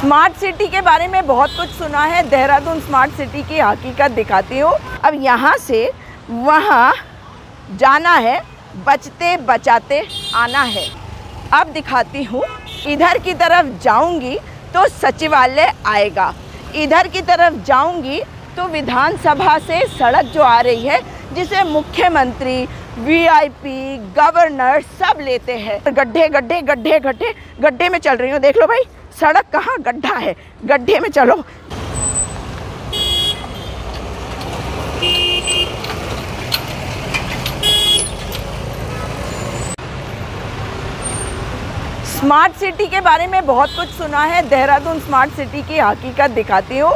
Smart city के बारे में बहुत कुछ सुना है। देहरादून स्मार्ट सिटी की हकीकत दिखाती हूँ। अब यहाँ से वहाँ जाना है, बचते बचाते आना है। अब दिखाती हूँ, इधर की तरफ जाऊँगी तो सचिवालय आएगा, इधर की तरफ जाऊँगी तो विधानसभा से सड़क जो आ रही है जिसे मुख्यमंत्री, वीआईपी, गवर्नर सब लेते हैं। गड्ढे गड्ढे गड्ढे गड्ढे गड्ढे में चल रही हूँ। देख लो भाई, सड़क कहाँ, गड्ढा है, गड्ढे में चलो। स्मार्ट सिटी के बारे में बहुत कुछ सुना है। देहरादून स्मार्ट सिटी की हकीकत दिखाती हूँ।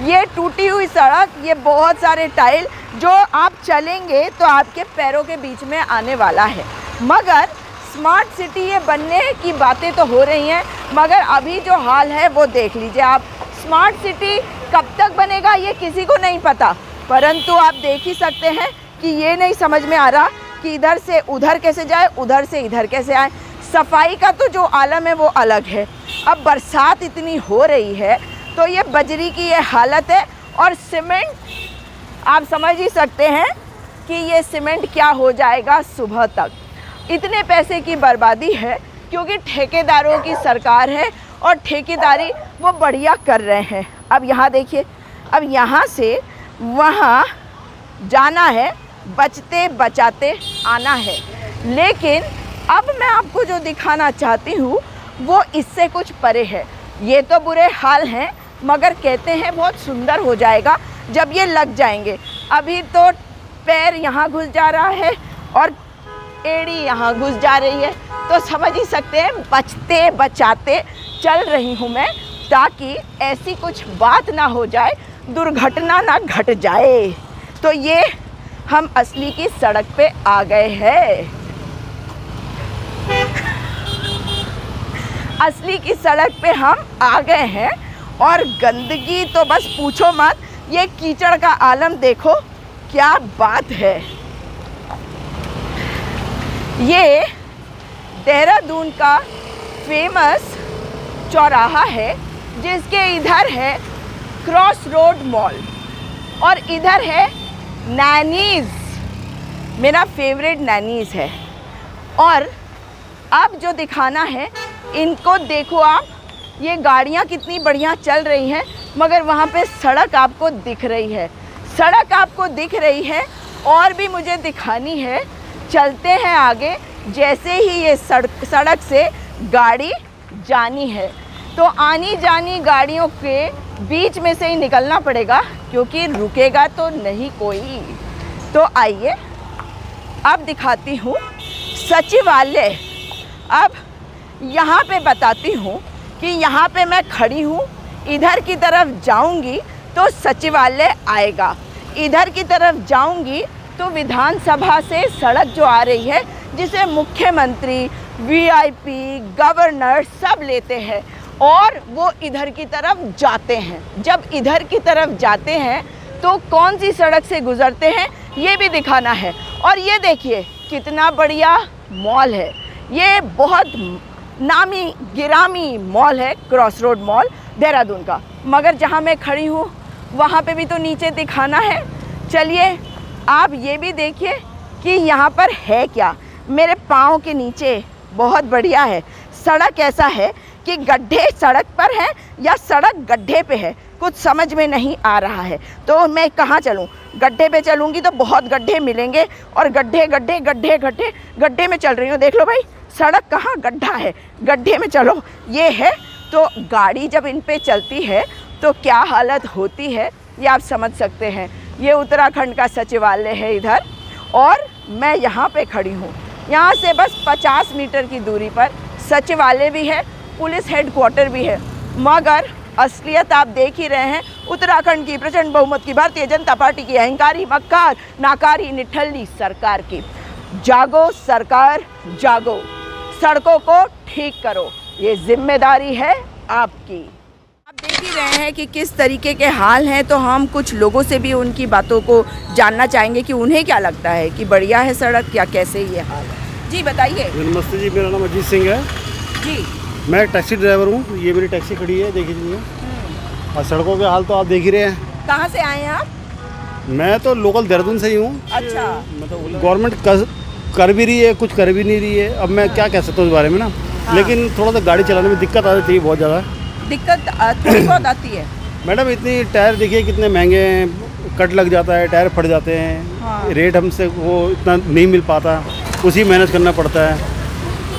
ये टूटी हुई सड़क, ये बहुत सारे टाइल, जो आप चलेंगे तो आपके पैरों के बीच में आने वाला है। मगर स्मार्ट सिटी ये बनने की बातें तो हो रही हैं, मगर अभी जो हाल है वो देख लीजिए आप। स्मार्ट सिटी कब तक बनेगा ये किसी को नहीं पता, परंतु आप देख ही सकते हैं कि ये नहीं समझ में आ रहा कि इधर से उधर कैसे जाए, उधर से इधर कैसे आए। सफाई का तो जो आलम है वो अलग है। अब बरसात इतनी हो रही है तो ये बजरी की ये हालत है, और सीमेंट आप समझ ही सकते हैं कि ये सीमेंट क्या हो जाएगा सुबह तक। इतने पैसे की बर्बादी है क्योंकि ठेकेदारों की सरकार है और ठेकेदारी वो बढ़िया कर रहे हैं। अब यहाँ देखिए, अब यहाँ से वहाँ जाना है, बचते बचाते आना है। लेकिन अब मैं आपको जो दिखाना चाहती हूँ वो इससे कुछ परे है। ये तो बुरे हाल हैं, मगर कहते हैं बहुत सुंदर हो जाएगा जब ये लग जाएंगे। अभी तो पैर यहाँ घुस जा रहा है और एड़ी यहाँ घुस जा रही है, तो समझ ही सकते हैं बचते बचाते चल रही हूँ मैं, ताकि ऐसी कुछ बात ना हो जाए, दुर्घटना ना घट जाए। तो ये हम असली की सड़क पे आ गए हैं। असली की सड़क पे हम आ गए हैं, और गंदगी तो बस पूछो मत। ये कीचड़ का आलम देखो, क्या बात है। ये देहरादून का फेमस चौराहा है, जिसके इधर है क्रॉस रोड मॉल और इधर है नैनीज, मेरा फेवरेट नैनीज है। और अब जो दिखाना है, इनको देखो आप, ये गाड़ियाँ कितनी बढ़िया चल रही हैं, मगर वहाँ पे सड़क आपको दिख रही है, सड़क आपको दिख रही है। और भी मुझे दिखानी है, चलते हैं आगे। जैसे ही ये सड़क से गाड़ी जानी है तो आनी जानी गाड़ियों के बीच में से ही निकलना पड़ेगा, क्योंकि रुकेगा तो नहीं कोई। तो आइए अब दिखाती हूँ सचिवालय। अब यहाँ पे बताती हूँ कि यहाँ पे मैं खड़ी हूँ, इधर की तरफ जाऊँगी तो सचिवालय आएगा, इधर की तरफ जाऊँगी तो विधानसभा से सड़क जो आ रही है जिसे मुख्यमंत्री, वीआईपी, गवर्नर सब लेते हैं, और वो इधर की तरफ जाते हैं। जब इधर की तरफ जाते हैं तो कौन सी सड़क से गुजरते हैं ये भी दिखाना है। और ये देखिए कितना बढ़िया मॉल है, ये बहुत नामी गिरामी मॉल है, क्रॉस रोड मॉल देहरादून का। मगर जहाँ मैं खड़ी हूँ वहाँ पे भी तो नीचे दिखाना है। चलिए आप ये भी देखिए कि यहाँ पर है क्या। मेरे पाँव के नीचे बहुत बढ़िया है। सड़क ऐसा है कि गड्ढे सड़क पर है या सड़क गड्ढे पे है, कुछ समझ में नहीं आ रहा है। तो मैं कहाँ चलूँ? गड्ढे पे चलूँगी तो बहुत गड्ढे मिलेंगे, और गड्ढे गड्ढे गड्ढे गड्ढे गड्ढे में चल रही हूँ। देख लो भाई, सड़क कहाँ, गड्ढा है, गड्ढे में चलो। ये है, तो गाड़ी जब इन पे चलती है तो क्या हालत होती है ये आप समझ सकते हैं। ये उत्तराखंड का सचिवालय है इधर, और मैं यहाँ पे खड़ी हूँ। यहाँ से बस 50 मीटर की दूरी पर सचिवालय भी है, पुलिस हेडक्वार्टर भी है। मगर असलियत आप देख ही रहे हैं, उत्तराखंड की प्रचंड बहुमत की भारतीय जनता पार्टी की अहंकारी, मक्कार, नाकारी, निठल्ली सरकार की। जागो सरकार जागो, सड़कों को ठीक करो, ये जिम्मेदारी है आपकी। आप देख ही रहे हैं कि किस तरीके के हाल हैं, तो हम कुछ लोगों से भी उनकी बातों को जानना चाहेंगे कि उन्हें क्या लगता है कि बढ़िया है सड़क या कैसे ये हाल है। जी बताइए। नमस्ते जी, मेरा नाम अजीत सिंह है जी। मैं एक टैक्सी ड्राइवर हूँ। ये मेरी टैक्सी खड़ी है, देख लीजिए। और सड़कों के हाल तो आप देख ही रहे हैं। कहाँ से आए हैं आप? मैं तो लोकल देहरादून से ही हूँ। अच्छा। मतलब गवर्नमेंट कर भी रही है, कुछ कर भी नहीं रही है। अब मैं क्या कह सकता हूँ इस बारे में ना। हाँ। लेकिन थोड़ा सा गाड़ी चलाने में दिक्कत आ जाती है, बहुत ज़्यादा दिक्कत थोड़ी बहुत आती है। मैडम इतनी टायर देखिए कितने महंगे हैं, कट लग जाता है, टायर फट जाते हैं। हाँ। रेट हमसे वो इतना नहीं मिल पाता, उसी मैनेज करना पड़ता है।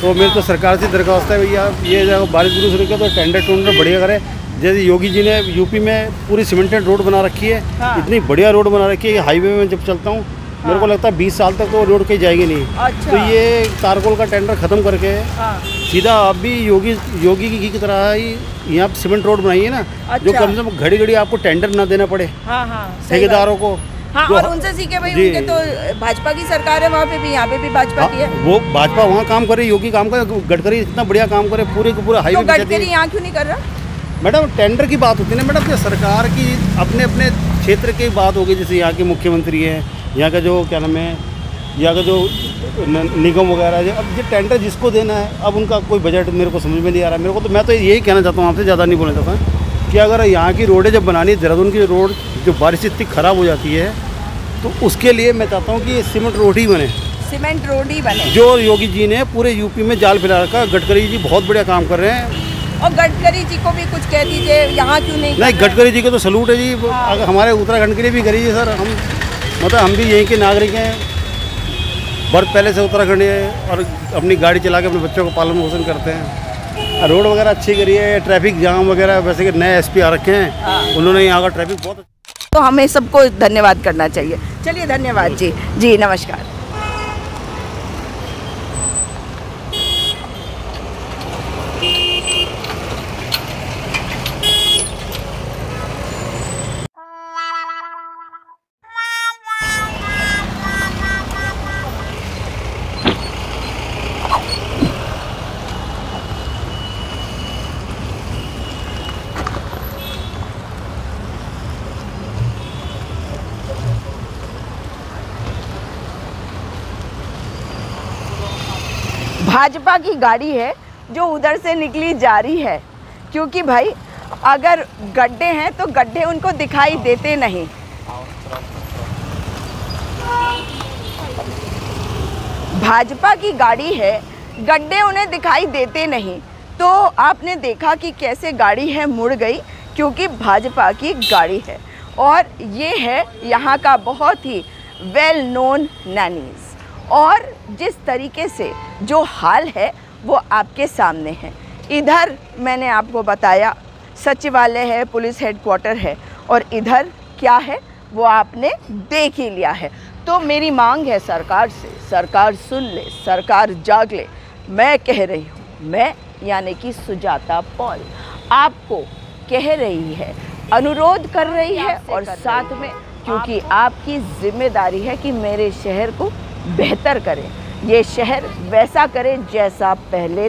तो मेरी तो सरकार से दरख्वास्त है भैया, ये जब बारिश बुरिश रुके तो टेंडर बढ़िया करे। जैसे योगी जी ने यूपी में पूरी सीमेंटेड रोड बना रखी है। हाँ। इतनी बढ़िया रोड बना रखी है, हाईवे में जब चलता हूँ मेरे को लगता है 20 साल तक तो रोड कहीं जाएगी नहीं। अच्छा। तो ये तारकोल का टेंडर ख़त्म करके हाँ। सीधा अब भी योगी की तरह ही यहाँ सीमेंट रोड बनाई है ना। अच्छा। जो कम से कम घड़ी घड़ी आपको टेंडर ना देना पड़े हाँ हाँ ठेकेदारों को। हाँ, और उनसे सीखे भाई, उनके तो भाजपा की सरकार है वहाँ पे भी, यहाँ पे भी भाजपा की है। वो भाजपा वहाँ काम करे, योगी काम करे, गडकरी इतना बढ़िया काम करे, पूरे के पूरा हाईवे। तो गडकरी यहाँ क्यों नहीं कर रहा? मैडम टेंडर की बात होती है ना मैडम, कि सरकार की अपने अपने क्षेत्र की बात होगी। जैसे यहाँ के मुख्यमंत्री हैं, यहाँ का जो क्या नाम है, यहाँ का जो निगम वगैरह है, अब ये टेंडर जिसको देना है, अब उनका कोई बजट मेरे को समझ में नहीं आ रहा। मेरे को तो मैं तो यही कहना चाहता हूँ, आपसे ज़्यादा नहीं बोलना चाहता कि अगर यहाँ की रोडें जब बनानी है, देहरादून की रोड जो बारिश से इतनी ख़राब हो जाती है, तो उसके लिए मैं चाहता हूँ कि सीमेंट रोड ही बने। सीमेंट रोड ही बने। जो योगी जी ने पूरे यूपी में जाल फैला रखा, गडकरी जी बहुत बढ़िया काम कर रहे हैं। और गडकरी जी को भी कुछ कह दीजिए, यहाँ क्यों नहीं? गडकरी जी को तो सलूट है जी। हाँ। अगर हमारे उत्तराखंड के लिए भी करिए सर। हम मतलब हम भी यहीं के नागरिक हैं, बहुत पहले से उत्तराखंड है, और अपनी गाड़ी चला के अपने बच्चों को पालन पोषण करते हैं। रोड वगैरह अच्छी करिए, ट्रैफिक जाम वगैरह, वैसे कि नए एसपी आ रखे हैं। हाँ। उन्होंने यहाँ का ट्रैफिक बहुत, तो हमें सबको धन्यवाद करना चाहिए। चलिए धन्यवाद जी। जी नमस्कार। भाजपा की गाड़ी है जो उधर से निकली जा रही है, क्योंकि भाई अगर गड्ढे हैं तो गड्ढे उनको दिखाई देते नहीं। भाजपा की गाड़ी है, गड्ढे उन्हें दिखाई देते नहीं। तो आपने देखा कि कैसे गाड़ी है मुड़ गई, क्योंकि भाजपा की गाड़ी है। और ये है यहाँ का बहुत ही वेल नोन नैनीज़। और जिस तरीके से जो हाल है वो आपके सामने है। इधर मैंने आपको बताया सचिवालय है, पुलिस हेडक्वार्टर है, और इधर क्या है वो आपने देख ही लिया है। तो मेरी मांग है सरकार से, सरकार सुन ले, सरकार जाग ले। मैं कह रही हूँ, मैं यानी कि सुजाता पॉल आपको कह रही है, अनुरोध कर रही है, और साथ में क्योंकि आपकी जिम्मेदारी है कि मेरे शहर को बेहतर करें, ये शहर वैसा करे जैसा पहले